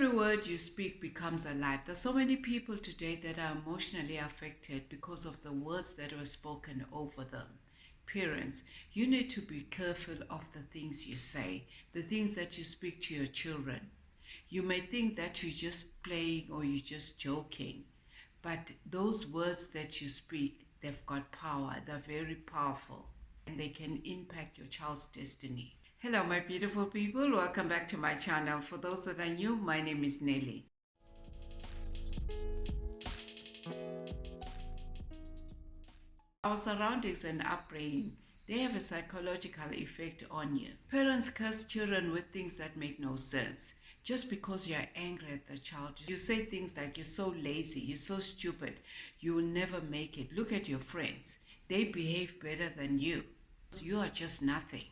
Every word you speak becomes alive. There's so many people today that are emotionally affected because of the words that were spoken over them. Parents, you need to be careful of the things you say, the things that you speak to your children. You may think that you're just playing or you're just joking, but those words that you speak, they've got power. They're very powerful and they can impact your child's destiny. Hello, my beautiful people. Welcome back to my channel. For those that are new, my name is Nelly. Our surroundings and upbringing, they have a psychological effect on you. Parents curse children with things that make no sense. Just because you're angry at the child, you say things like, you're so lazy, you're so stupid, you will never make it. Look at your friends. They behave better than you. You are just nothing.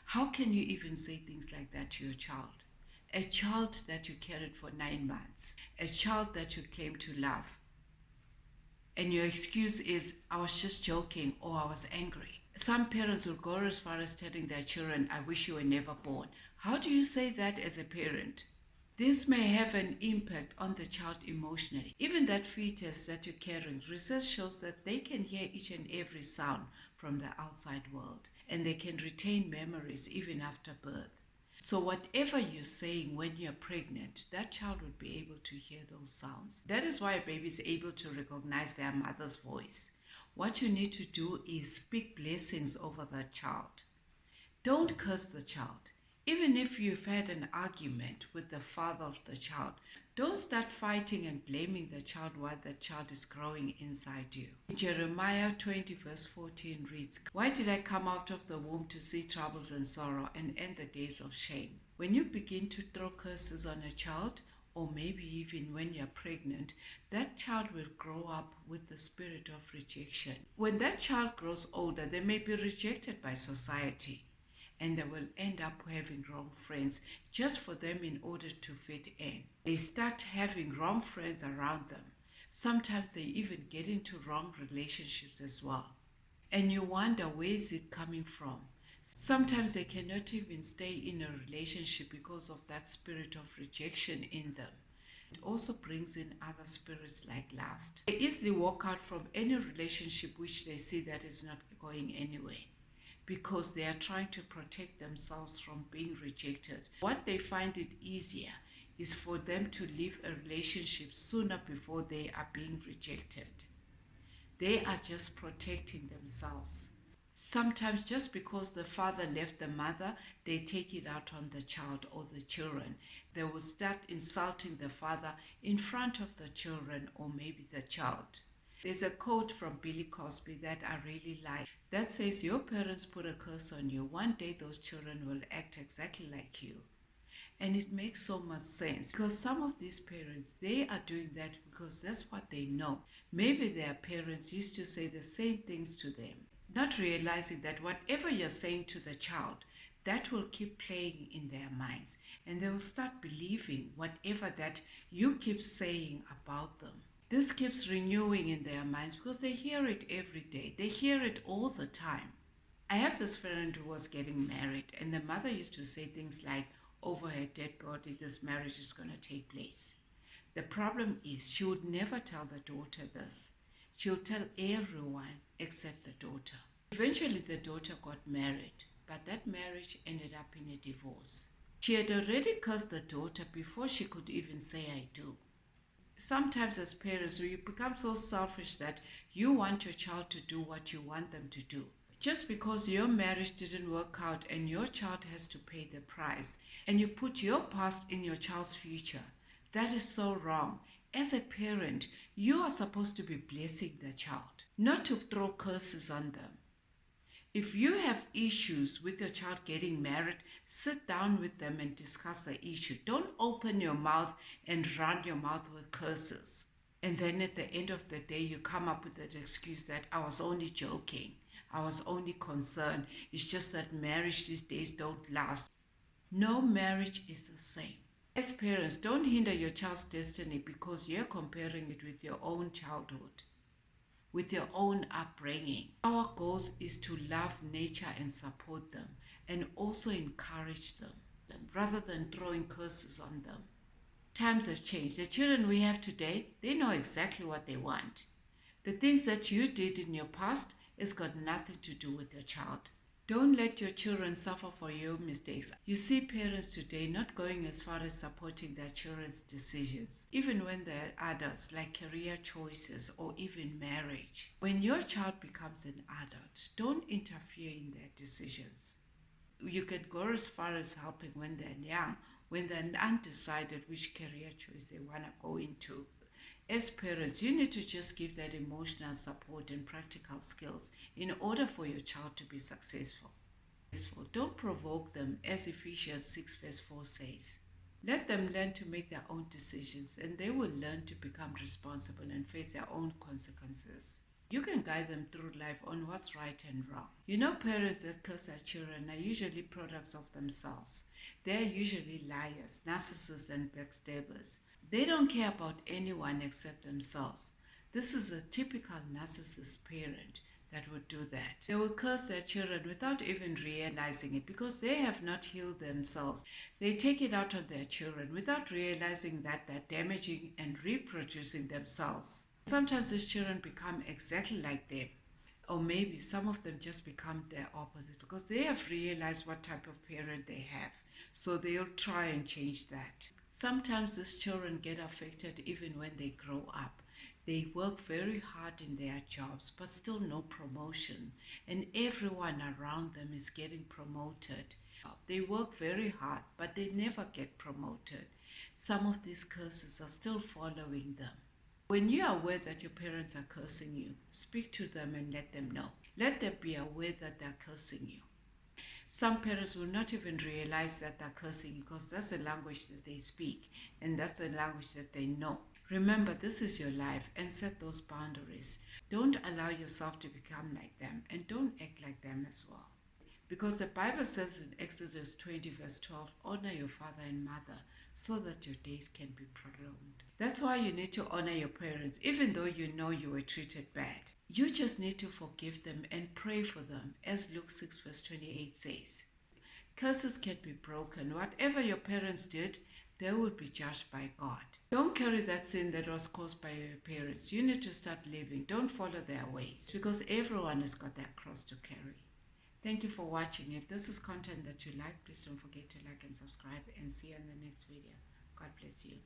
How can you even say things like that to your child? A child that you carried for 9 months, a child that you claim to love. And your excuse is, I was just joking or I was angry. Some parents will go as far as telling their children, I wish you were never born. How do you say that as a parent? This may have an impact on the child emotionally. Even that fetus that you're carrying, research shows that they can hear each and every sound from the outside world, and they can retain memories even after birth. So whatever you're saying when you're pregnant, that child will be able to hear those sounds. That is why a baby is able to recognize their mother's voice. What you need to do is speak blessings over that child. Don't curse the child. Even if you've had an argument with the father of the child, don't start fighting and blaming the child while the child is growing inside you. Jeremiah 20 verse 14 reads, Why did I come out of the womb to see troubles and sorrow and end the days of shame? When you begin to throw curses on a child, or maybe even when you're pregnant, that child will grow up with the spirit of rejection. When that child grows older, they may be rejected by society, and they will end up having wrong friends just for them in order to fit in. They start having wrong friends around them. Sometimes they even get into wrong relationships as well. And you wonder, where is it coming from? Sometimes they cannot even stay in a relationship because of that spirit of rejection in them. It also brings in other spirits like lust. They easily walk out from any relationship which they see that is not going anywhere, because they are trying to protect themselves from being rejected. What they find it easier is for them to leave a relationship sooner before they are being rejected. They are just protecting themselves. Sometimes just because the father left the mother, they take it out on the child or the children. They will start insulting the father in front of the children or maybe the child. There's a quote from Billy Cosby that I really like that says, your parents put a curse on you. One day those children will act exactly like you. And it makes so much sense, because some of these parents, they are doing that because that's what they know. Maybe their parents used to say the same things to them, not realizing that whatever you're saying to the child, that will keep playing in their minds, and they will start believing whatever that you keep saying about them. This keeps renewing in their minds because they hear it every day. They hear it all the time. I have this friend who was getting married, and the mother used to say things like, over her dead body, this marriage is going to take place. The problem is she would never tell the daughter this. She would tell everyone except the daughter. Eventually the daughter got married, but that marriage ended up in a divorce. She had already cursed the daughter before she could even say I do. Sometimes as parents, we become so selfish that you want your child to do what you want them to do. Just because your marriage didn't work out and your child has to pay the price, and you put your past in your child's future, that is so wrong. As a parent, you are supposed to be blessing the child, not to throw curses on them. If you have issues with your child getting married, sit down with them and discuss the issue. Don't open your mouth and run your mouth with curses. And then at the end of the day, you come up with that excuse that I was only joking. I was only concerned. It's just that marriage these days don't last. No marriage is the same. As parents, don't hinder your child's destiny because you're comparing it with your own childhood, with your own upbringing. Our goal is to love nature and support them, and also encourage them rather than throwing curses on them. Times have changed. The children we have today, they know exactly what they want. The things that you did in your past has got nothing to do with your child. Don't let your children suffer for your mistakes. You see parents today not going as far as supporting their children's decisions, even when they're adults, like career choices or even marriage. When your child becomes an adult, don't interfere in their decisions. You can go as far as helping when they're young, when they're undecided which career choice they want to go into. As parents, you need to just give that emotional support and practical skills in order for your child to be successful. Don't provoke them, as Ephesians 6 verse 4 says. Let them learn to make their own decisions, and they will learn to become responsible and face their own consequences. You can guide them through life on what's right and wrong. You know, parents that curse their children are usually products of themselves. They're usually liars, narcissists, and backstabbers. They don't care about anyone except themselves. This is a typical narcissist parent that would do that. They will curse their children without even realizing it because they have not healed themselves. They take it out on their children without realizing that they're damaging and reproducing themselves. Sometimes these children become exactly like them. Or maybe some of them just become their opposite because they have realized what type of parent they have. So they'll try and change that. Sometimes these children get affected even when they grow up. They work very hard in their jobs, but still no promotion. And everyone around them is getting promoted. They work very hard, but they never get promoted. Some of these curses are still following them. When you are aware that your parents are cursing you, speak to them and let them know. Let them be aware that they're cursing you. Some parents will not even realize that they're cursing because that's the language that they speak and that's the language that they know. Remember, this is your life and set those boundaries. Don't allow yourself to become like them and don't act like them as well. Because the Bible says in Exodus 20 verse 12, honor your father and mother so that your days can be prolonged. That's why you need to honor your parents, even though you know you were treated bad. You just need to forgive them and pray for them, as Luke 6 verse 28 says. Curses can be broken. Whatever your parents did, they will be judged by God. Don't carry that sin that was caused by your parents. You need to start living. Don't follow their ways because everyone has got that cross to carry. Thank you for watching. If this is content that you like, please don't forget to like and subscribe and see you in the next video. God bless you.